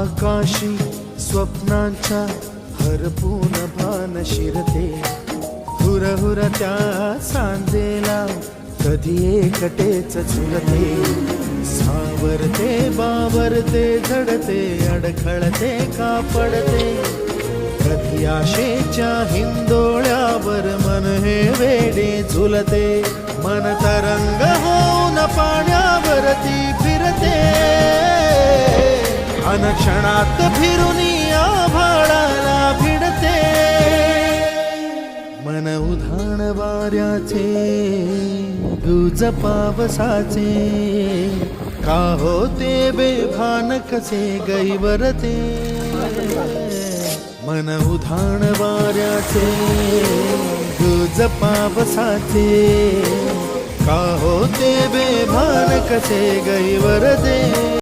आकाशी स्वप्नांच्या हरपून भान शिरते, हुरहुर त्या सांजेला कधी एकटेच झुलते, सावरते बावरते झडते अडखळते का पडते, कधी आशेच्या हिंदोळ्यावर मन हे वेडे झुलते, मन तरंग होऊन पाण्यावरती फिरते, अनक्षणात फिरुनी आभाळाला भिडते, मन उधाण वाऱ्याचे गुज पावसाचे, का होते बेभान कसे गैवरते, मन उधाण वाऱ्याचे गुज पावसाचे, का होते बेभान कसे गैवरते.